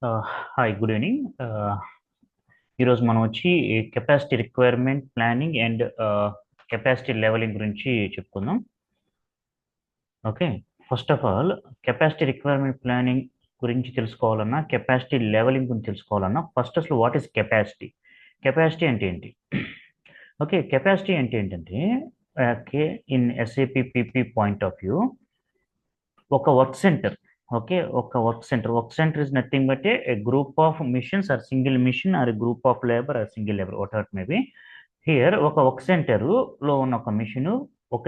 Hi, good evening. ఈరోజు మనం వచ్చి capacity requirement planning and capacity levelling గురించి చెప్పుకుందాం. Okay, first of all capacity requirement planning గురించి తెలుసుకోవాలన్నా, కెపాసిటీ లెవెలింగ్ గురించి తెలుసుకోవాలన్నా, ఫస్ట్ అసలు వాట్ ఈస్ కెపాసిటీ? కెపాసిటీ అంటే ఏంటి? ఓకే, కెపాసిటీ అంటే ఏంటంటే, okay, in SAP PP point of view, ఒక వర్క్ సెంటర్. ఓకే, ఒక work centre is nothing but a group of machines or single machine or group of labour or single labour, what ever maybe. Here ఒక work centre లో ఉన్న ఒక machine ఒక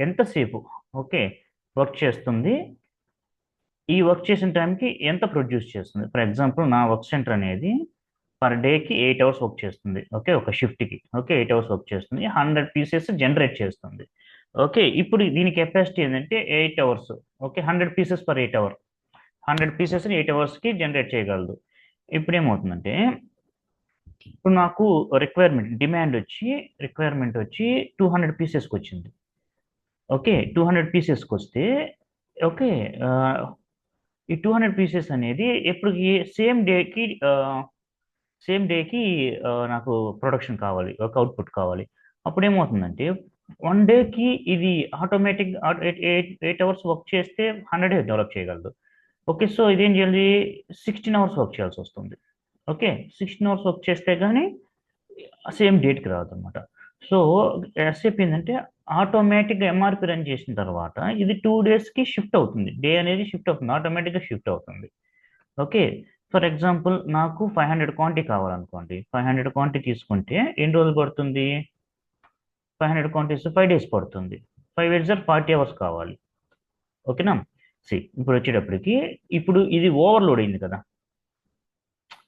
ఎంతసేపు okay work చేస్తుంది, ఈ work చేసిన టైంకి ఎంత ప్రొడ్యూస్ చేస్తుంది. ఫర్ ఎగ్జాంపుల్, నా వర్క్ సెంటర్ అనేది పర్ డేకి 8 అవర్స్ వర్క్ చేస్తుంది. ఓకే, ఒక షిఫ్ట్కి ఓకే 8 అవర్స్ వర్క్ చేస్తుంది, 100 పీసెస్ జనరేట్ చేస్తుంది. ఓకే, ఇప్పుడు దీని కెపాసిటీ ఏంటంటే 8 hours. Okay, 100 pieces per 8 hour, 100 పీసెస్ని 8 అవర్స్కి జనరేట్ చేయగలదు. ఇప్పుడు ఏమవుతుందంటే, ఇప్పుడు నాకు రిక్వైర్మెంట్ వచ్చి 200 పీసెస్కి వచ్చింది. ఓకే, 200 పీసెస్కి వస్తే ఓకే, ఈ 200 పీసెస్ అనేది ఎప్పటికి సేమ్ డేకి నాకు ప్రొడక్షన్ కావాలి, ఒక అవుట్పుట్ కావాలి. అప్పుడు ఏమవుతుందంటే, 1 డేకి ఇది ఆటోమేటిక్ 8 అవర్స్ వర్క్ చేస్తే 100 డెవలప్ చేయగలదు. ఓకే, సో ఇదేం చేయాలి, 16 అవర్స్ వర్క్ చేయాల్సి వస్తుంది. ఓకే, 16 అవర్స్ వర్క్ చేస్తే కానీ సేమ్ డేట్కి రాదు అనమాట. సో ఎస్ఏపి ఏంటంటే, ఆటోమేటిక్గా ఎంఆర్పి రన్ చేసిన తర్వాత ఇది 2 డేస్కి షిఫ్ట్ అవుతుంది. డే అనేది షిఫ్ట్ అవుతుంది, ఆటోమేటిక్గా షిఫ్ట్ అవుతుంది. ఓకే, ఫర్ ఎగ్జాంపుల్ నాకు 500 క్వాంటిటీ కావాలనుకోండి. 500 క్వాంటిటీ తీసుకుంటే ఎన్ని రోజులు పడుతుంది? 500 క్వాంటిటీస్ 5 డేస్ పడుతుంది. 5 8 40 అవర్స్ కావాలి. ఓకేనా? ఇప్పుడు వచ్చేటప్పటికి, ఇప్పుడు ఇది ఓవర్లోడ్ అయింది కదా.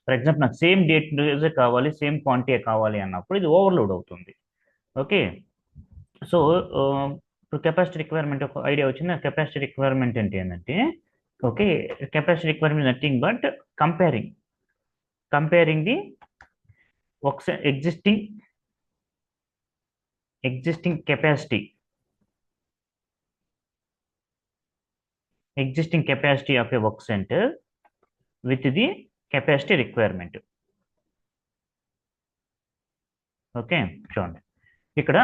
ఫర్ ఎగ్జాంపుల్, నాకు సేమ్ డేట్ కావాలి, సేమ్ క్వాంటిటీ కావాలి అన్నప్పుడు ఇది ఓవర్లోడ్ అవుతుంది. ఓకే, సో ఇప్పుడు కెపాసిటీ రిక్వైర్మెంట్ ఒక ఐడియా వచ్చింది. కెపాసిటీ రిక్వైర్మెంట్ అంటే ఏంటంటే, okay, capacity requirement nothing but comparing the existing capacity of a work centre with the capacity requirement. Okay, చూడండి ఇక్కడ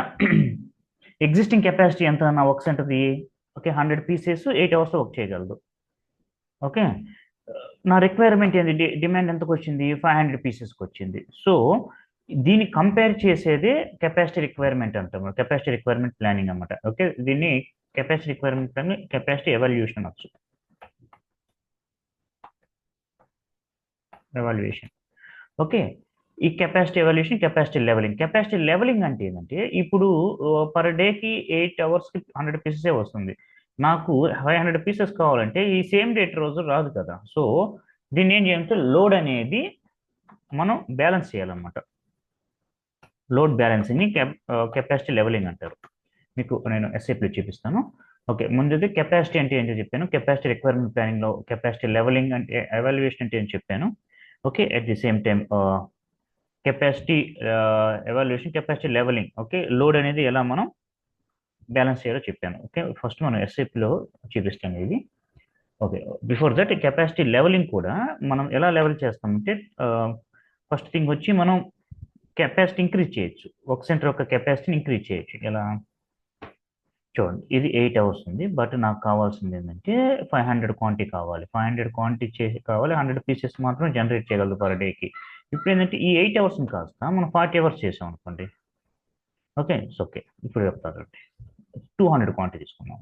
ఎగ్జిస్టింగ్ కెపాసిటీ ఎంత నా వర్క్ సెంటర్ది? ఓకే, 100 పీసెస్ 8 అవర్స్ వర్క్ చేయగలదు. ఓకే, నా రిక్వైర్మెంట్ ఏంది? డిమాండ్ ఎంతకు వచ్చింది? 500 పీసెస్కి వచ్చింది. సో దీన్ని కంపేర్ చేసేదే కెపాసిటీ రిక్వైర్మెంట్ అంటాం, కెపాసిటీ రిక్వైర్మెంట్ ప్లానింగ్ అనమాట. ఓకే, దీన్ని capacity requirement planning, capacity evaluation అనొచ్చు. ఓకే, ఈ కెపాసిటీ ఎవాల్యుయేషన్, కెపాసిటీ లెవెలింగ్ అంటే ఏంటంటే, ఇప్పుడు పర్ డేకి 8 అవర్స్కి 100 పీసెసే వస్తుంది. నాకు 500 పీసెస్ కావాలంటే ఈ సేమ్ డేట్ రోజు రాదు కదా. సో దీన్ని ఏం చేయాలంటే, లోడ్ అనేది మనం బ్యాలెన్స్ చేయాలన్నమాట. లోడ్ బ్యాలెన్సింగ్ని కెపాసిటీ లెవెలింగ్ అంటారు. మీకు నేను ఎస్ఏపీలో చూపిస్తాను. ఓకే, ముందుది కెపాసిటీ అంటే ఏంటో చెప్పాను, కెపాసిటీ రిక్వైర్మెంట్ ప్లానింగ్లో కెపాసిటీ లెవెలింగ్ అంటే ఎవాల్యుయేషన్ అంటే ఏం చెప్పాను. Okay, at the same time capacity evaluation, capacity levelling. Okay, load అనేది ఎలా మనం బ్యాలెన్స్ చేయాలో చెప్పాను. ఓకే, ఫస్ట్ మనం ఎస్ఏపీలో చూపిస్తాను ఇది. Okay, before that capacity levelling కూడా మనం ఎలా లెవెల్ చేస్తామంటే, ఫస్ట్ థింగ్ వచ్చి మనం కెపాసిటీ ఇంక్రీజ్ చేయొచ్చు, వర్క్ సెంటర్ యొక్క కెపాసిటీని ఇంక్రీజ్ చేయొచ్చు. ఎలా చూడండి, ఇది 8 అవర్స్ ఉంది, బట్ నాకు కావాల్సింది ఏంటంటే 500 క్వాంటిటీ కావాలి. 500 క్వాంటిటీ చేసి కావాలి, 100 పీసెస్ మాత్రం జనరేట్ చేయగలదు పర్ డేకి. ఇప్పుడు ఏంటంటే, ఈ 8 అవర్స్ని కాస్త మనం 40 అవర్స్ చేసాం అనుకోండి. ఓకే, ఓకే, ఇప్పుడు చెప్తారు. 200 క్వాంటిటీ తీసుకున్నాం,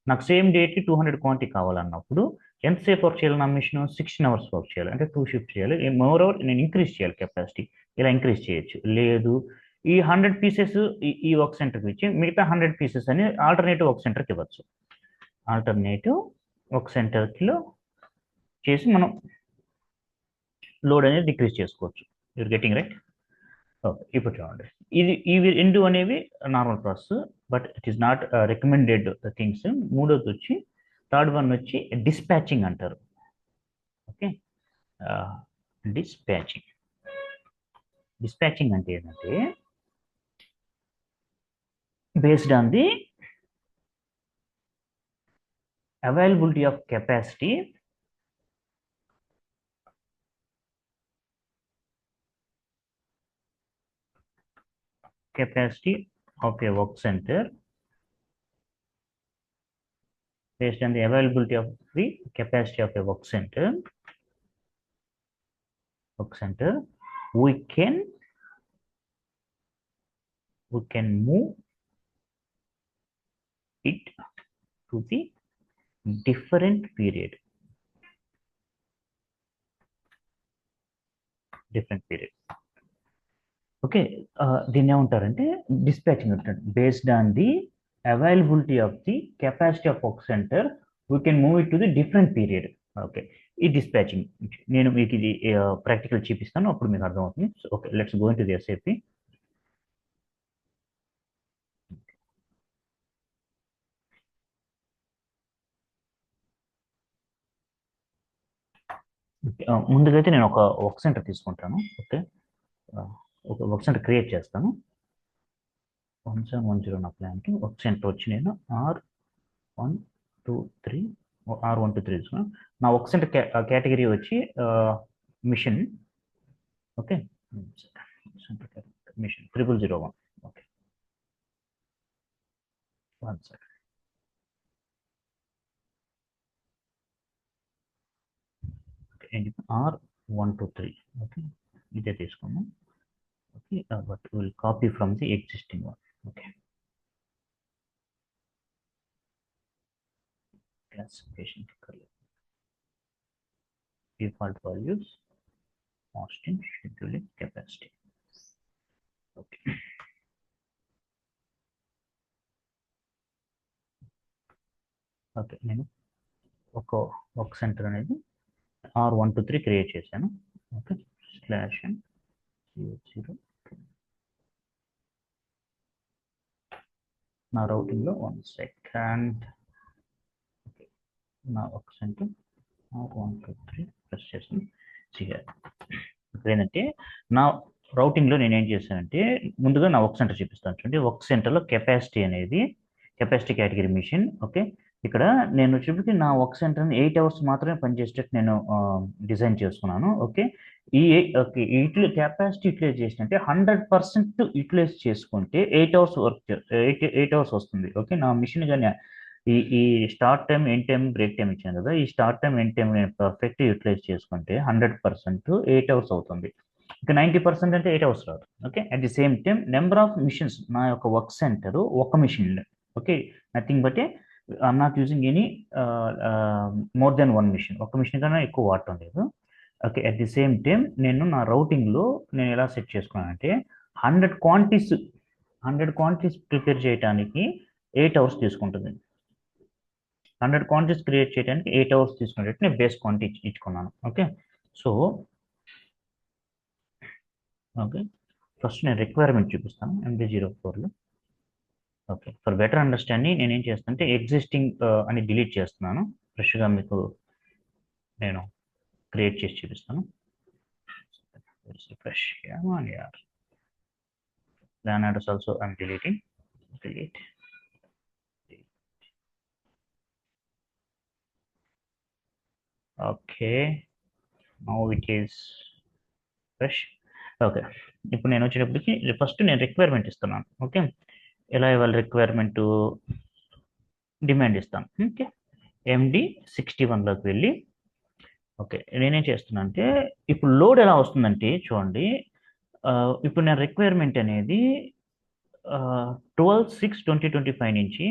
నాకు సేమ్ డేట్కి 200 క్వాంటిటీ కావాలన్నప్పుడు ఎంతసేపు వర్క్ చేయాలి నా మిషన్? 16 అవర్స్ వర్క్ చేయాలి, అంటే 2 షిఫ్ట్ చేయాలి. మోర్ ఓవర్ నేను ఇంక్రీజ్ చేయాలి కెపాసిటీ. ఇలా ఇంక్రీజ్ చేయొచ్చు. లేదు, ఈ 100 పీసెస్ ఈ వర్క్ సెంటర్కి ఇచ్చి మిగతా 100 పీసెస్ అని ఆల్టర్నేటివ్ వర్క్ సెంటర్కి ఇవ్వచ్చు. ఆల్టర్నేటివ్ వర్క్ సెంటర్కిలో చేసి మనం లోడ్ అనేది డిక్రీజ్ చేసుకోవచ్చు. You're getting right? ఓకే, ఇప్పుడు చూడండి, ఇవి రెండు అనేవి normal process, but it is not recommended things. మూడోది వచ్చి, థర్డ్ వన్ వచ్చి డిస్పాచింగ్ అంటారు. ఓకే, డిస్పాచింగ్ అంటే ఏంటంటే, based on the availability of capacity capacity of a work center based on the availability of the capacity of a work center, we can move it to the different period. Okay, దీన్ని ఏమంటారంటే dispatching అంటారు. Based on the availability of the capacity of work centre we can move it to the different period. Okay, ఈ dispatching నేను మీకు ఇది practical చూపిస్తాను, అప్పుడు మీకు అర్థమవుతుంది. Okay, let's go into the SAP. ముందుగా అయితే నేను ఒక వర్క్ సెంటర్ తీసుకుంటాను. ఓకే, ఒక వర్క్ సెంటర్ క్రియేట్ చేస్తాను. 1710 నా ప్లాన్కి వర్క్ సెంటర్ వచ్చి నేను R123 తీసుకున్నాను. నా వర్క్ సెంటర్ కేటగిరీ వచ్చి machine. Okay, machine 0001. Okay, 1 second. R123. Okay, ఇదే తీసుకున్నాం. Okay, but will copy from the existing one. Okay, classification default values, Austin scheduling capacity. Okay, okay, నేను ఒక వర్క్ సెంటర్ అనేది R123 క్రియేట్ చేశాను. Okay, /0 నా రౌటింగ్లో 1 second. Okay, నా work centre R123 press చేశాను. ఇక్కడ ఏంటంటే నా రౌటింగ్లో నేను ఏం చేశానంటే ముందుగా నా వర్క్ సెంటర్ చూపిస్తాను. చూడండి, వర్క్ సెంటర్లో కెపాసిటీ అనేది కెపాసిటీ కేటగిరీ మిషన్. ఓకే, ఇక్కడ నేను చూపించి నా వర్క్ సెంటర్ని 8 hours మాత్రమే పనిచేసేటట్టు నేను డిజైన్ చేసుకున్నాను. ఓకే, ఈ కెపాసిటీ యూటిలైజ్ చేసినట్టే 100% యూటిలైజ్ చేసుకుంటే 8 hours వర్క్ 8 hours వస్తుంది. ఓకే, నా మిషన్ కానీ ఈ start time, end time, break time ఇచ్చాను కదా, ఈ స్టార్ట్ టైం, ఎండ్ టైం నేను పర్ఫెక్ట్ యూటిలైజ్ చేసుకుంటే 100% 8 hours అవుతుంది. ఇంకా 90% అంటే 8 hours రాదు. Okay, at the same time number of machines నా యొక్క వర్క్ సెంటర్ ఒక machine. Okay, nothing but I'm not using any more then 1 machine. ఒక మిషన్ కన్నా ఎక్కువ వాడటం లేదు. Okay, at the same time నేను నా రౌటింగ్లో నేను ఎలా సెట్ చేసుకున్నానంటే 100 quantities ప్రిపేర్ చేయడానికి 8 hours తీసుకుంటుంది. 100 quantities క్రియేట్ చేయడానికి 8 hours తీసుకునేటట్టు నేను బేస్ క్వాంటిటీ ఇచ్చుకున్నాను. ఓకే, సో ఓకే, ఫస్ట్ నేను రిక్వైర్మెంట్ చూపిస్తాను MD04లో. ఓకే, ఫర్ బెటర్ అండర్స్టాండింగ్ నేను ఏం చేస్తానంటే ఎగ్జిస్టింగ్ అని డిలీట్ చేస్తున్నాను. ఫ్రెష్గా మీకు నేను క్రియేట్ చేసి చూపిస్తాను. Fresh plan address also I'm deleting. Delete. Okay, now it is fresh. Okay, ఇప్పుడు నేను వచ్చేటప్పటికి ఫస్ట్ నేను రిక్వైర్మెంట్ ఇస్తున్నాను. ఓకే, ఎలా ఇవ్వాలి రిక్వైర్మెంట్, డిమాండ్ ఇస్తాను. ఓకే, MD61లోకి వెళ్ళి ఓకే నేనేం చేస్తున్నా అంటే ఇప్పుడు లోడ్ ఎలా వస్తుందంటే చూడండి, ఇప్పుడు నేను రిక్వైర్మెంట్ అనేది 12/6/2025 నుంచి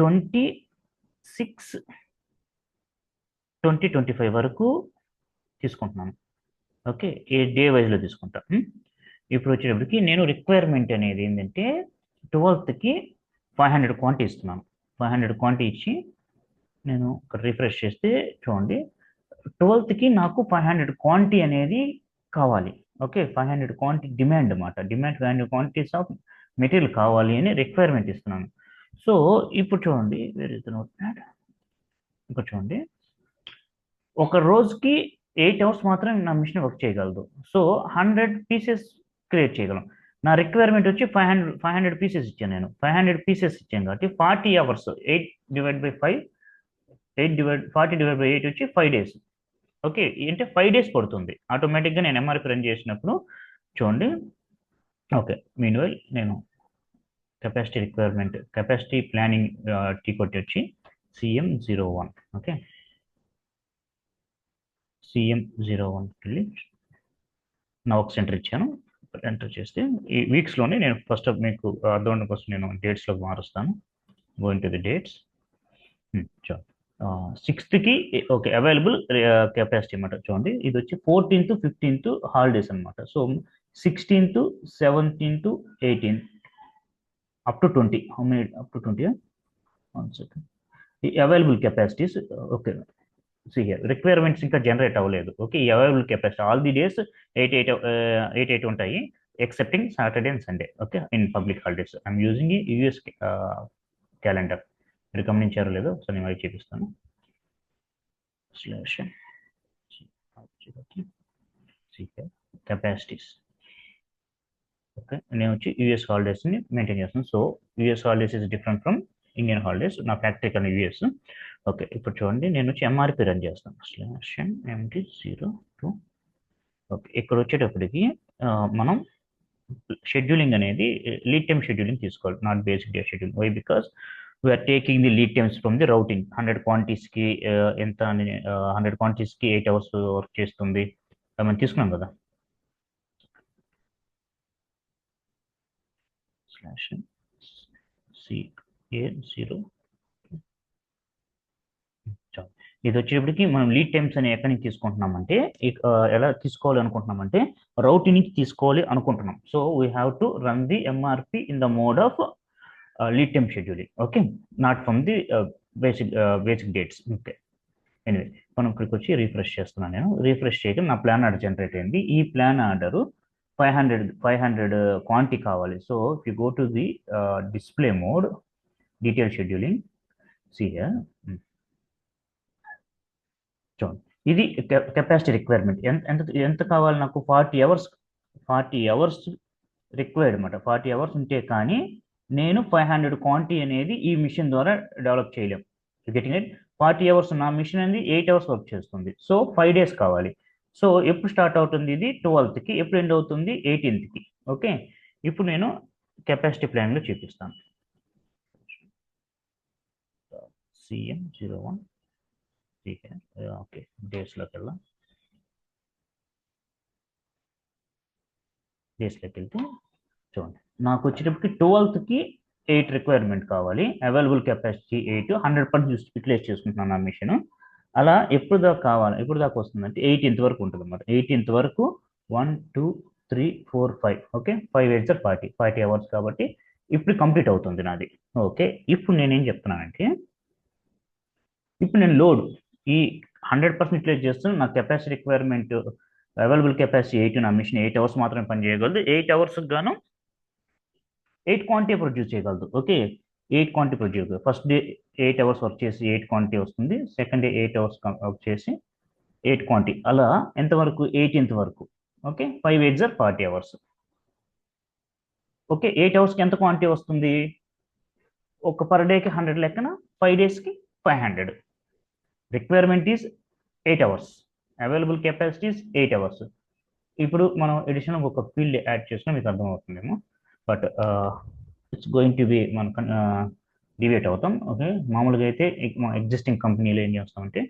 26/2025 వరకు తీసుకుంటున్నాను. ఓకే, ఏ డే వైజ్లో తీసుకుంటా. ఇప్పుడు వచ్చేటప్పటికి నేను రిక్వైర్మెంట్ అనేది ఏంటంటే 12th 500 క్వాంటిటీ ఇస్తున్నాను. 500 క్వాంటిటీ ఇచ్చి నేను రిఫ్రెష్ చేస్తే చూడండి 12th నాకు 500 క్వాంటిటీ అనేది కావాలి. ఓకే, 500 క్వాంటిటీ డిమాండ్ అన్నమాట. డిమాండ్ 500 క్వాంటిటీస్ ఆఫ్ మెటీరియల్ కావాలి అని రిక్వైర్మెంట్ ఇస్తున్నాను. సో ఇప్పుడు చూడండి where is the note pad. ఇక్కడ చూడండి, ఒక రోజుకి 8 hours మాత్రం నా మిషన్ వర్క్ చేయగలదు. సో 100 pieces క్రియేట్ చేయగలం. నా రిక్వైర్మెంట్ వచ్చి 500 pieces ఇచ్చాను. నేను 500 pieces ఇచ్చాను కాబట్టి 40 hours 8/5 40/8 వచ్చి 5 days. ఓకే, అంటే 5 days పడుతుంది ఆటోమేటిక్గా నేను MRP రన్ చేసినప్పుడు. చూడండి ఓకే, మీన్వైల్ నేను కెపాసిటీ రిక్వైర్మెంట్ కెపాసిటీ ప్లానింగ్ టీ కొట్టి వచ్చి CM01. ఓకే, CM01 వెళ్ళి నా వర్క్ సెంటర్ ఇచ్చాను. ఎంటర్ చేస్తే ఈ వీక్స్లోనే నేను ఫస్ట్ మీకు అర్థం కోసం నేను డేట్స్లోకి మారుస్తాను. Going to the dates. చూడండి, 6th ఓకే అవైలబుల్ కెపాసిటీ అనమాట. చూడండి, ఇది వచ్చి 14th 15th హాలిడేస్ అనమాట. So 16th 17th 18th up to 20. How many up to 20? 1 second. ఈ available capacities okay, see here requirements ఇంకా జనరేట్ అవ్వలేదు. ఓకే, ఈ available capacity all the days 8 ఉంటాయి excepting Saturday and Sunday. Okay, in public holidays I'm using US calendar. మీరు గమనించారో లేదో so నేను అవి చూపిస్తాను. కెపాసిటీస్. ఓకే, నేను వచ్చి యూఎస్ హాలిడేస్ని మెయింటైన్ చేస్తాను. So US holidays is different from Indian holidays. నా ఫ్యాక్టరీ కానీ యూఎస్. ఓకే, ఇప్పుడు చూడండి, నేను వచ్చి ఎంఆర్పి రన్ చేస్తాను. /MT02. ఓకే, ఇక్కడ వచ్చేటప్పటికి మనం షెడ్యూలింగ్ అనేది లీడ్ టైమ్ షెడ్యూలింగ్ తీసుకోవాలి, not basic day scheduling. Why? Because we are taking the lead times from the routing. 100 క్వాంటిటీస్కి ఎంత అని 100 క్వాంటిటీస్కి 8 hours వర్క్ చేస్తుంది మనం తీసుకున్నాం కదా. /CA0. ఇది వచ్చేటప్పటికి మనం లీడ్ టైమ్స్ అని ఎక్కడి నుంచి తీసుకుంటున్నామంటే ఎలా తీసుకోవాలి అనుకుంటున్నామంటే రౌటింగ్ నుంచి తీసుకోవాలి అనుకుంటున్నాం. So we have to run the MRP in the mode of lead time scheduling. Okay, not from the basic dates. Okay, anyway మనం ఇక్కడికి వచ్చి రీఫ్రెష్ చేస్తున్నాను. నేను రీఫ్రెష్ చేయడం నా ప్లాన్ ఆర్డర్ జనరేట్ అయింది. ఈ ప్లాన్ ఆర్డర్ 500 క్వాంటిటీ కావాలి. So if you go to the display mode, detail scheduling, see here. చూడండి, ఇది కెపాసిటీ రిక్వైర్మెంట్. ఎంత ఎంత కావాలి నాకు? 40 అవర్స్ రిక్వైర్డ్ అనమాట. 40 అవర్స్ ఉంటే కానీ నేను 500 క్వాంటిటీ అనేది ఈ మిషన్ ద్వారా డెవలప్ చేయలేం. Getting it? 40 అవర్స్ నా మిషన్ అనేది 8 hours వర్క్ చేస్తుంది. సో 5 days కావాలి. సో ఎప్పుడు స్టార్ట్ అవుతుంది? ఇది 12th, ఎప్పుడు ఎండ్ అవుతుంది? 18th. ఓకే, ఇప్పుడు నేను కెపాసిటీ ప్లాన్లో చూపిస్తాను. CM01. ఓకే, డేస్లోకి వెళ్తే చూడండి, నాకు వచ్చేటప్పటికి 12th 8 రిక్వైర్మెంట్ కావాలి. అవైలబుల్ కెపాసిటీ 8, 100% యూటిలైజ్ చేసుకుంటున్నాను నా మిషన్. అలా ఎప్పుడు దాకా కావాలి? ఎప్పుడు దాకా వస్తుందంటే 18th వరకు ఉంటుంది అన్నమాట. 18th వరకు 1 2 3 4 5. ఓకే, 5 8 40 అవర్స్ కాబట్టి ఇప్పుడు కంప్లీట్ అవుతుంది నాది. ఓకే, ఇప్పుడు నేనేం చెప్తున్నానంటే ఇప్పుడు నేను లోడ్ ఈ 100% యూటిలైజ్ చేస్తాను. నా కెపాసిటీ రిక్వైర్మెంట్ అవైలబుల్ కెపాసిటీ 8, నా మిషన్ 8 hours మాత్రమే పని చేయగలదు. 8 hours గాను 8 క్వాంటిటీ ప్రొడ్యూస్ చేయగలదు. ఓకే, 8 క్వాంటిటీ ప్రొడ్యూస్ చేయగలదు. ఫస్ట్ డే 8 hours వర్క్ చేసి 8 క్వాంటిటీ వస్తుంది. సెకండ్ డే 8 hours వర్క్ చేసి 8 క్వాంటిటీ. అలా ఎంతవరకు? 18th వరకు. Okay, 5 8 40 hours. ఓకే, 8 hours ఎంత క్వాంటిటీ వస్తుంది? ఒక పర్ డేకి 100 లెక్కన 5 daysకి 500. Requirement is 8 hours, available capacity is 8 hours. ఇప్పుడు మనం ఎడిషనల్ ఒక ఫీల్డ్ యాడ్ చేసినా మీకు అర్థమవుతుందేమో. But it's going to be మనం డివేట్ అవుతాం. ఓకే, మామూలుగా అయితే మా ఎగ్జిస్టింగ్ కంపెనీలో ఏం చేస్తామంటే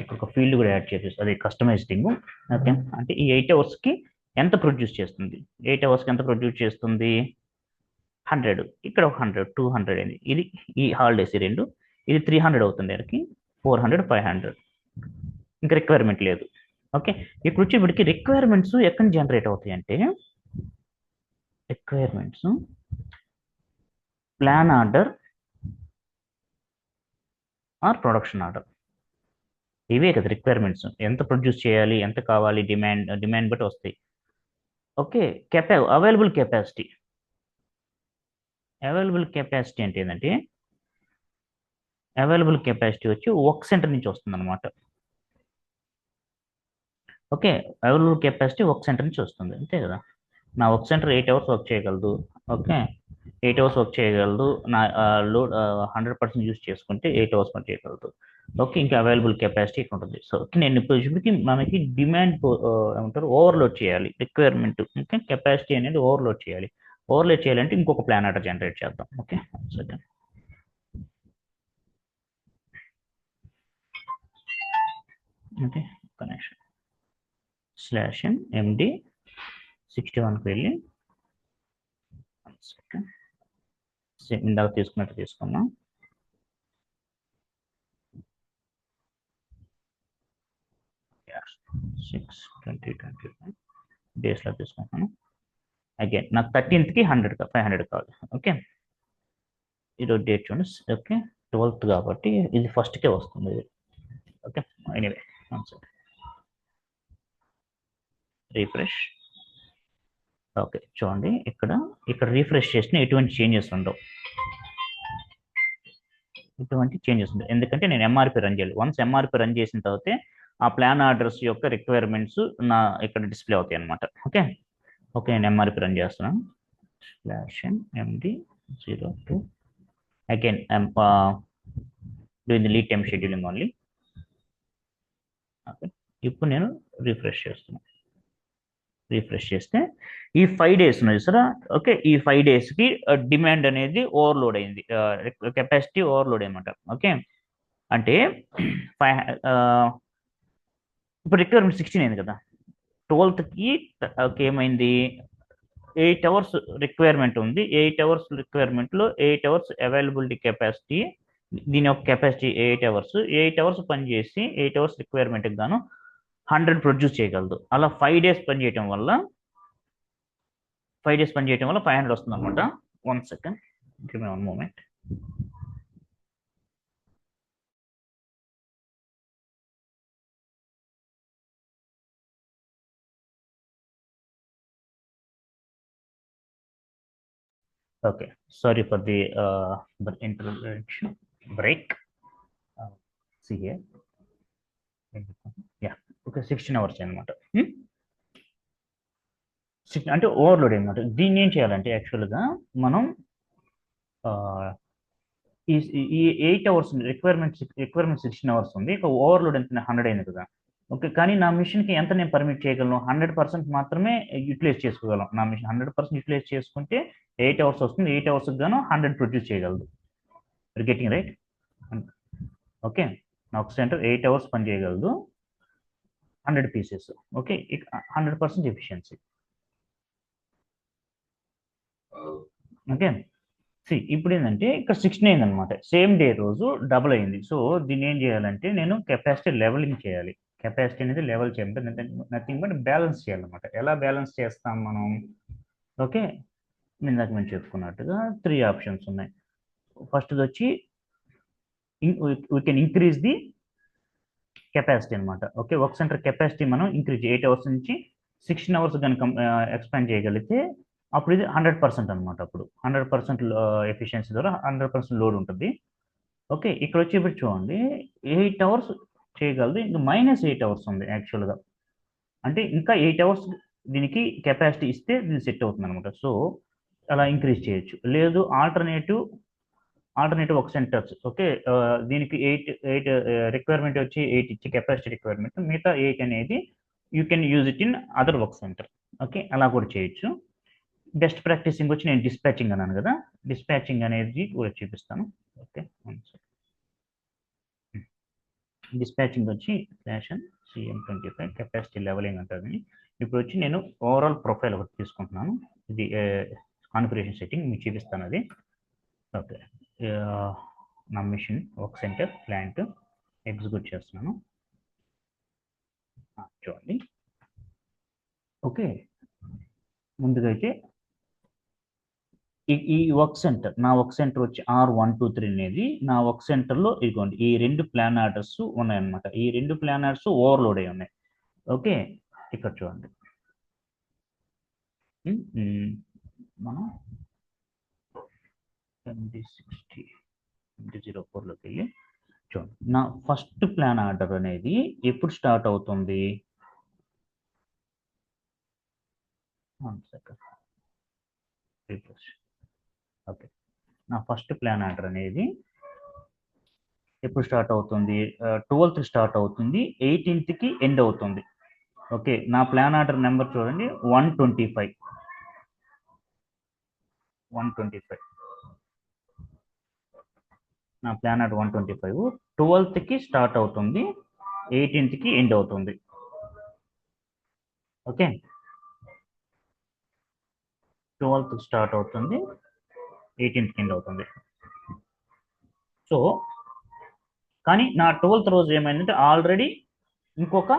ఇక్కడ ఒక ఫీల్డ్ కూడా యాడ్ చేసేసి అది కస్టమైజింగ్. ఓకే, అంటే ఈ 8 hours ఎంత ప్రొడ్యూస్ చేస్తుంది? 8 hours ఎంత ప్రొడ్యూస్ చేస్తుంది? 100. ఇక్కడ ఒక 100 200 అయింది. ఇది ఈ హాలిడేస్ రెండు, ఇది 300 అవుతుంది. ఎక్కడికి 400 500. ఇంకా రిక్వైర్మెంట్ లేదు. ఓకే, ఇప్పుడు వచ్చి వీడికి రిక్వైర్మెంట్స్ ఎక్కడ జనరేట్ అవుతాయి అంటే requirements plan order or production order. ఇవే కదా రిక్వైర్మెంట్స్. ఎంత ప్రొడ్యూస్ చేయాలి, ఎంత కావాలి, డిమాండ్ బట్టి వస్తాయి. ఓకే, అవైలబుల్ కెపాసిటీ అంటే ఏంటంటే అవైలబుల్ కెపాసిటీ వచ్చి వర్క్ సెంటర్ నుంచి వస్తుంది అనమాట. Okay, available capacity work centre నుంచి వస్తుంది, అంతే కదా. నా వర్క్ సెంటర్ 8 hours వర్క్ చేయగలదు. ఓకే, 8 hours వర్క్ చేయగలదు. నా లోడ్ 100% యూజ్ చేసుకుంటే 8 hours వర్క్ చేయగలదు. ఓకే, ఇంకా అవైలబుల్ కెపాసిటీ ఉంటుంది. సో నేను ఇప్పుడు మనకి డిమాండ్ ఏమంటారు ఓవర్లోడ్ చేయాలి రిక్వైర్మెంట్. ఓకే, కెపాసిటీ అనేది ఓవర్లోడ్ చేయాలి. ఓవర్లే చేయాలంటే ఇంకొక ప్లాన్ ఆర్డర్ జనరేట్ చేద్దాం. Okay, second. Okay, connection /n MD 61కి వెళ్ళి ఇందాక తీసుకున్నట్టు తీసుకున్నాం. సిక్స్ 2025 డేస్లో తీసుకుంటాను. అగైన్ నాకు 13కి 500 కావాలి. ఓకే, ఈరోజు డేట్ చూడండి. ఓకే, 12th కాబట్టి ఇది ఫస్ట్కే వస్తుంది ఇది. Okay, anyway refresh. ఓకే, చూడండి ఇక్కడ రీఫ్రెష్ చేసిన ఎటువంటి చేంజెస్ ఉండవు. ఎందుకంటే నేను ఎంఆర్పి రన్ చేయాలి. వన్స్ ఎంఆర్పి రన్ చేసిన తర్వాత ఆ ప్లాన్ ఆర్డర్స్ యొక్క రిక్వైర్మెంట్స్ ఇక్కడ డిస్ప్లే అవుతాయి అనమాట. ఓకే, నేను ఎంఆర్పి రన్ చేస్తున్నాను. /MD02 again I'm doing the lead time scheduling only. Okay, ఇప్పుడు నేను రిఫ్రెష్ చేస్తున్నాను. రిఫ్రెష్ చేస్తే ఈ 5 days ఉన్నది సార్. ఓకే, ఈ 5 daysకి డిమాండ్ అనేది ఓవర్లోడ్ అయింది, కెపాసిటీ ఓవర్లోడ్ అనమాట. ఓకే, అంటే ఇప్పుడు రిక్వైర్మెంట్ 16 అయింది కదా, 12th ఓకే ఏమైంది, 8 hours రిక్వైర్మెంట్ ఉంది. 8 hours రిక్వైర్మెంట్లో 8 hours అవైలబిలిటీ కెపాసిటీ, దీని యొక్క కెపాసిటీ 8 hours. 8 hours పనిచేసి 8 hours రిక్వైర్మెంట్కి గాను 100 ప్రొడ్యూస్ చేయగలదు. అలా 5 days పనిచేయటం వల్ల 500 వస్తుంది అనమాట. 1 second, give me 1 moment. Okay, sorry for the interruption break. See here. Yeah, okay, 16 hours అనమాట. అంటే ఓవర్లోడ్ అనమాట. దీన్ని ఏం చేయాలంటే యాక్చువల్గా మనం ఈ 8 hours రిక్వైర్మెంట్ 16 hours ఉంది. ఇక ఓవర్లోడ్ ఎంత 100 అయింది కదా. ఓకే, కానీ నా మిషన్కి ఎంత నేను పర్మిట్ చేయగలను, 100% మాత్రమే యూటిలైజ్ చేసుకోగలను. నా మిషన్ 100% యూటిలైజ్ చేసుకుంటే 8 hours వస్తుంది. 8 hours గాను 100 ప్రొడ్యూస్ చేయగలదు. Getting right? ఓకే, నా ఒక సెంటర్ 8 hours పని చేయగలదు, 100 pieces. Okay, 100% efficiency. ఓకే, ఇప్పుడు ఏంటంటే ఇక్కడ 16 అయింది అనమాట. సేమ్ డే రోజు డబుల్ అయింది. సో దీన్ని ఏం చేయాలంటే నేను కెపాసిటీ లెవెలింగ్ చేయాలి. కెపాసిటీ అనేది లెవెల్ చేయాలంటే నథింగ్ బట్ బ్యాలెన్స్ చేయాలన్నమాట. ఎలా బ్యాలెన్స్ చేస్తాం మనం? ఓకే, ఇందాక మేము చెప్పుకున్నట్టుగా 3 ఆప్షన్స్ ఉన్నాయి. ఫస్ట్ది వచ్చి we can increase the capacity అనమాట. ఓకే, వర్క్ సెంటర్ కెపాసిటీ మనం ఇంక్రీజ్ 8 hours నుంచి 16 hours కనుక ఎక్స్పాండ్ చేయగలిగితే అప్పుడు ఇది 100% అనమాట. అప్పుడు 100% ఎఫిషియన్సీ ద్వారా 100% లోడ్ ఉంటుంది. ఓకే, ఇక్కడ వచ్చి ఇప్పుడు చూడండి 8 hours చేయగలదు, ఇంకా -8 hours ఉంది యాక్చువల్గా. అంటే ఇంకా 8 hours దీనికి కెపాసిటీ ఇస్తే దీన్ని సెట్ అవుతుంది అనమాట. సో అలా ఇంక్రీజ్ చేయొచ్చు. లేదు ఆల్టర్నేటివ్ వర్క్ సెంటర్స్. ఓకే, దీనికి 8 రిక్వైర్మెంట్ వచ్చి 8 ఇచ్చే కెపాసిటీ రిక్వైర్మెంట్, మిగతా 8 అనేది you can use it in other work centre. Okay, అలా కూడా చేయొచ్చు. బెస్ట్ ప్రాక్టీసింగ్ వచ్చి నేను డిస్పాచింగ్ అన్నాను కదా, డిస్పాచింగ్ అనేది కూడా చూపిస్తాను. ఓకే, డిస్పాచింగ్ వచ్చి /CM25 కెపాసిటీ లెవెలింగ్ అంటుంది. ఇప్పుడు వచ్చి నేను ఓవరాల్ ప్రొఫైల్ ఒకటి తీసుకుంటున్నాను. ఇది కాన్ఫిగరేషన్ సెట్టింగ్ మీకు చూపిస్తాను అది. ఓకే, నా machine work centre plant execute చేస్తున్నాను. చూడండి. ఓకే, ముందుగా అయితే ఈ వర్క్ సెంటర్, నా వర్క్ సెంటర్ వచ్చి R123 అనేది నా వర్క్ సెంటర్లో ఇదిగోండి ఈ 2 ప్లాన్ ఆర్డర్స్ ఉన్నాయన్నమాట. ఈ 2 ప్లాన్ ఆర్డర్స్ ఓవర్లోడ్ అయి ఉన్నాయి. ఓకే, ఇక్కడ చూడండి మనం MD04లోకి వెళ్ళి చూడండి. నా ఫస్ట్ ప్లాన్ ఆర్డర్ అనేది ఎప్పుడు స్టార్ట్ అవుతుంది? ఓకే, నా ఫస్ట్ ప్లాన్ ఆర్డర్ అనేది ఎప్పుడు స్టార్ట్ అవుతుంది? 12th స్టార్ట్ అవుతుంది, 18th ఎండ్ అవుతుంది. ఓకే, నా ప్లాన్ ఆర్డర్ నెంబర్ చూడండి 125. 125 నా ప్లాన్ ఆర్డర్ 125 12th స్టార్ట్ అవుతుంది, 18th ఎండ్ అవుతుంది. ఓకే, 12th స్టార్ట్ అవుతుంది, 18th ఎండ్ అవుతుంది. సో కానీ నా 12th రోజు ఏమైందంటే ఆల్రెడీ ఇంకొక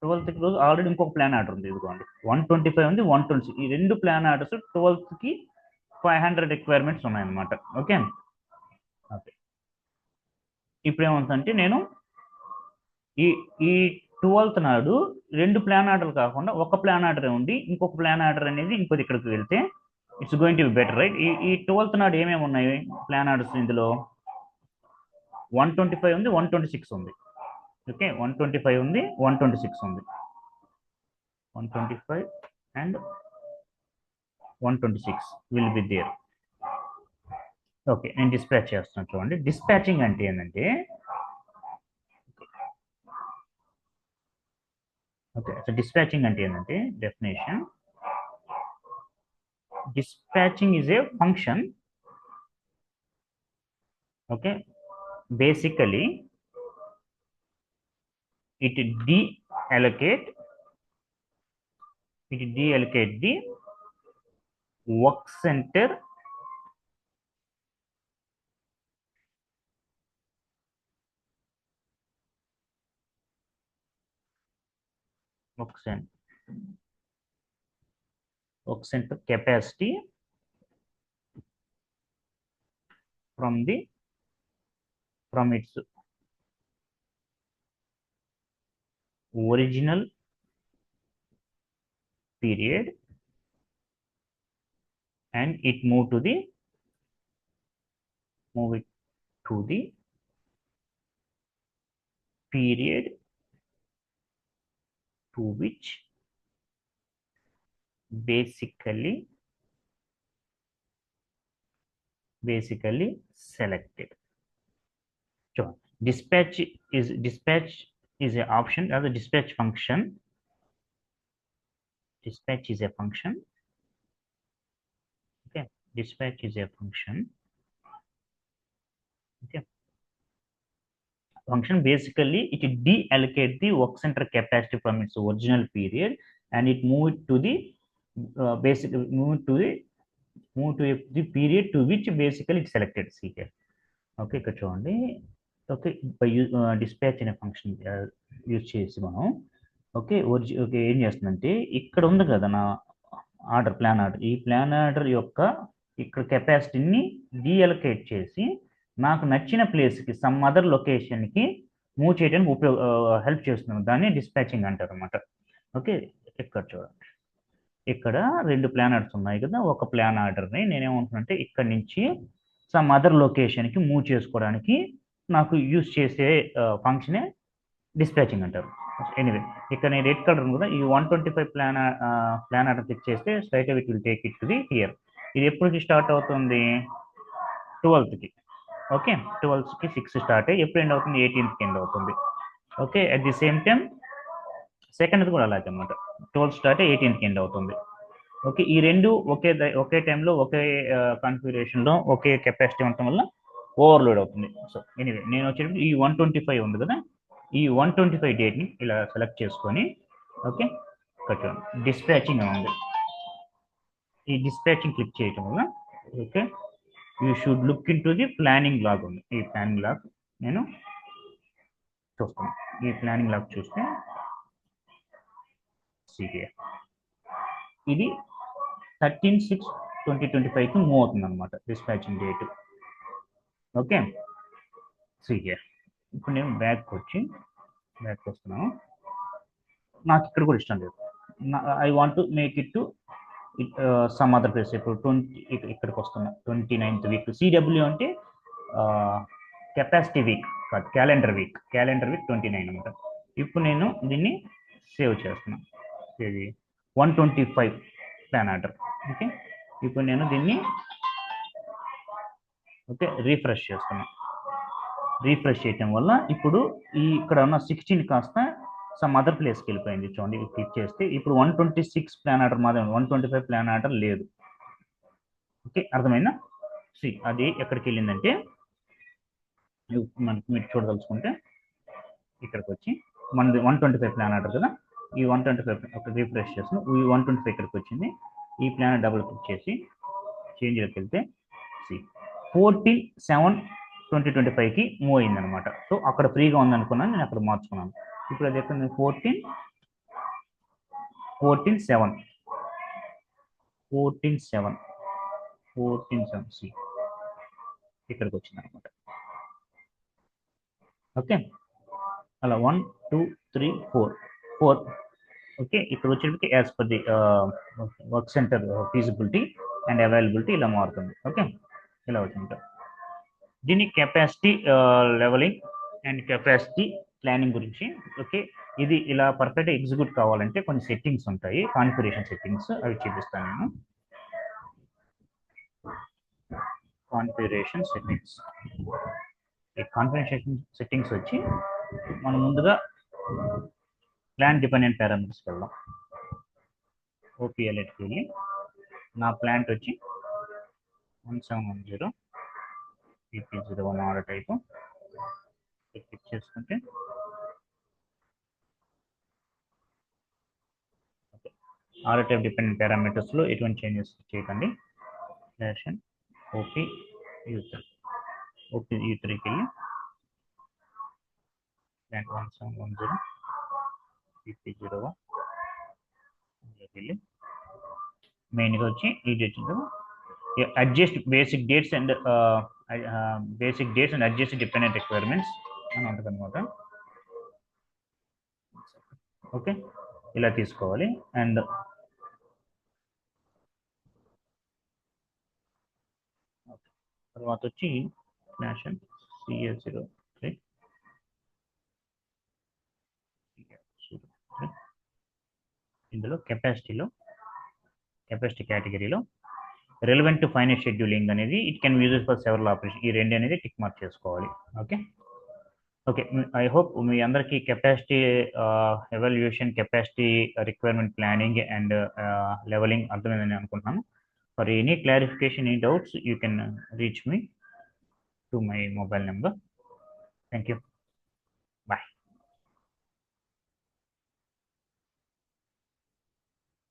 12th రోజు ఆల్రెడీ ఇంకొక ప్లాన్ ఆర్డర్ ఉంది. ఇదిగోండి 125 ఉంది, 126 ఈ రెండు ప్లాన్ ఆర్డర్స్ 12th 500 రిక్వైర్మెంట్స్ ఉన్నాయన్నమాట. ఓకే ఓకే, ఇప్పుడు ఏమవుతుందంటే నేను ఈ ఈ 12th నాడు రెండు ప్లాన్ ఆర్డర్లు కాకుండా ఒక ప్లాన్ ఆర్డర్ ఉండి ఇంకొక ప్లాన్ ఆర్డర్ అనేది ఇంకోటి ఇక్కడికి వెళ్తే it's going to be better, right? ఈ 12th నాడు ఏమేమి ఉన్నాయి ప్లాన్ ఆర్డర్స్? ఇందులో 125 ఉంది, 126 ఉంది. ఓకే, 125 ఉంది, 126 ఉంది. 125 and 126 will be there. Okay, నేను డిస్పాచ్ చేస్తున్నాను. చూడండి, డిస్పాచింగ్ అంటే ఏంటంటే, ఓకే, సో డిస్పాచింగ్ అంటే ఏంటంటే definition, dispatching is a function, okay, basically it deallocate the work center capacity from its original period and it move it to the period to which basically selected. So dispatch is an option as a dispatch function. Dispatch is a function. Okay, dispatch is a function. Okay, function basically it deallocate the work center capacity from its original period and it move it to the the period to which basically it's selected. See here. Okay, ఇక్కడ చూడండి. Okay, dispatch అనే function use చేసి మనం okay ఏం చేస్తుందంటే ఇక్కడ ఉంది కదా నా ఆర్డర్, ప్లాన్ ఆర్డర్, ఈ ప్లాన్ ఆర్డర్ యొక్క ఇక్కడ కెపాసిటీని డీఅలొకేట్ చేసి నాకు నచ్చిన ప్లేస్కి సమ్ అదర్ లొకేషన్కి మూవ్ చేయడానికి హెల్ప్ చేస్తున్నాను. దాన్ని డిస్పాచింగ్ అంటారు అనమాట. ఓకే, ఇక్కడ చూడండి, ఇక్కడ రెండు ప్లాన్ ఆర్డర్స్ ఉన్నాయి కదా. ఒక ప్లాన్ ఆర్డర్ని నేనేమంటున్నానంటే ఇక్కడ నుంచి సమ్ అదర్ లొకేషన్కి మూవ్ చేసుకోవడానికి నాకు యూజ్ చేసే ఫంక్షనే డిస్పాచింగ్ అంటారు. ఎనీవే, ఇక్కడ నేను రెడ్ కలర్ ఉంది కదా, ఈ 125 ప్లాన్ ఆర్డర్ క్లిక్ చేస్తే straight away it will take it to the here. ఇది ఎప్పటికి స్టార్ట్ అవుతుంది? 12th. ఓకే, 12th 6 స్టార్ట్ అయ్యి ఎప్పుడు ఎండ్ అవుతుంది? 18th ఎండ్ అవుతుంది. Okay, at the same time second కూడా అలాగే అనమాట, 12th స్టార్ట్ అయ్యి 18th ఎండ్ అవుతుంది. ఓకే, ఈ రెండు ఒకే టైంలో ఒకే కాన్ఫిగరేషన్లో ఒకే కెపాసిటీ ఉండటం వల్ల ఓవర్లోడ్ అవుతుంది. సో ఎనీవే, నేను వచ్చేటప్పుడు ఈ 125 ఉంది కదా, ఈ 125 డేట్ని ఇలా సెలెక్ట్ చేసుకొని ఓకే ఇక్కడ డిస్పాచింగ్ ఉంది. ఈ డిస్పాచింగ్ క్లిక్ చేయటం వల్ల okay you should look into the planning log ఉంది. ఈ ప్లానింగ్ లాగ్ నేను చూస్తున్నాను. ఈ ప్లానింగ్ లాగ్ చూస్తే ఇది 13/6/2025కి మూవ్ అవుతుంది అనమాట డిస్పాచింగ్ డేట్. ఓకే, ఇప్పుడు నేను బ్యాక్ వస్తున్నాను. నాకు ఇక్కడ కూడా ఇష్టం లేదు. I want to make it to some other place. ఇప్పుడు ఇక్కడికి వస్తున్నా 29th వీక్. సిడబ్ల్యూ అంటే కెపాసిటీ వీక్ కాదు, క్యాలెండర్ వీక్ 29 అనమాట. ఇప్పుడు నేను దీన్ని సేవ్ చేస్తున్నాను. ఇది 125 ప్లాన్ ఆర్డర్. ఓకే, ఇప్పుడు నేను దీన్ని ఓకే రీఫ్రెష్ చేస్తున్నాను. రీఫ్రెష్ చేయటం వల్ల ఇప్పుడు ఇక్కడ ఉన్న 16 కాస్త సమ్ అదర్ ప్లేస్కి వెళ్ళిపోయింది. చూడండి, క్లిక్ చేస్తే ఇప్పుడు 126 ప్లాన్ ఆర్డర్ మాత్రం, 125 ప్లాన్ ఆర్డర్ లేదు. ఓకే, అర్థమైందా? సి అది ఎక్కడికి వెళ్ళిందంటే మనకి మీరు చూడదలుచుకుంటే ఇక్కడికి వచ్చి మనది 125 ప్లాన్ ఆర్డర్ కదా, ఈ 125 ఒక రిఫ్రెష్ చేస్తాం, ఈ 125 ఇక్కడికి వచ్చింది. ఈ ప్లాన్ డబుల్ క్లిక్ చేసి చేంజ్లోకి వెళ్తే సి 14/7/2025కి మూవ్ అయింది అనమాట. సో అక్కడ ఫ్రీగా ఉందనుకున్నాను, నేను అక్కడ మార్చుకున్నాను. ఇప్పుడు అది ఎక్కడ 14/7 సి ఇక్కడికి వచ్చింది అనమాట. ఓకే, అలా 1 2 3 4 ఓకే, ఇక్కడ వచ్చేటికి as per the work centre feasibility and availability ఇలా మారుతుంది. ఓకే, ఇలా వచ్చింది. దీని capacity levelling and capacity planning గురించి. ఓకే, ఇది ఇలా పర్ఫెక్ట్ ఎగ్జిక్యూట్ కావాలంటే కొన్ని సెట్టింగ్స్ ఉంటాయి, కాన్ఫిగరేషన్ సెట్టింగ్స్, అవి చూపిస్తాను నేను. కాన్ఫిగరేషన్ సెట్టింగ్స్, ఈ కాన్ఫిగరేషన్ సెట్టింగ్స్ వచ్చి మనం ముందుగా ప్లాన్ డిపెండెంట్ పారామీటర్స్కి వెళ్దాం. ఓపీఎల్ఎట్కి వెళ్ళి నా ప్లాంట్ వచ్చి 1710 PP01 ఆర్డర్ టైపు క్లిక్ చేసుకుంటే ఆర్డర్ టైప్ డిపెండెంట్ పారామీటర్స్లో ఎటువంటి చేంజెస్ చేయకండి. రేషన్ ఓపీ యూ3కి వెళ్ళి ప్లాంట్ 1710 PP01 వెళ్ళి మెయిన్గా వచ్చి ఈ date adjust basic dates and adjust dependent requirements అని ఉంటుంది అనమాట. ఓకే, ఇలా తీసుకోవాలి. అండ్ తర్వాత వచ్చి నేషన్ CA03 ఇందులో కెపాసిటీ కేటగిరీలో రిలవెంట్ టు ఫైనాన్స్ షెడ్యూలింగ్ అనేది it can use for several operation, ఈ రెండు అనేది టిక్ మార్క్ చేసుకోవాలి. ఓకే ఓకే, ఐ హోప్ మీ అందరికీ capacity evaluation, capacity requirement planning and levelling అర్థమైందని అనుకుంటున్నాను. For any clarification, any doubts, you can reach me to my mobile number. Thank you.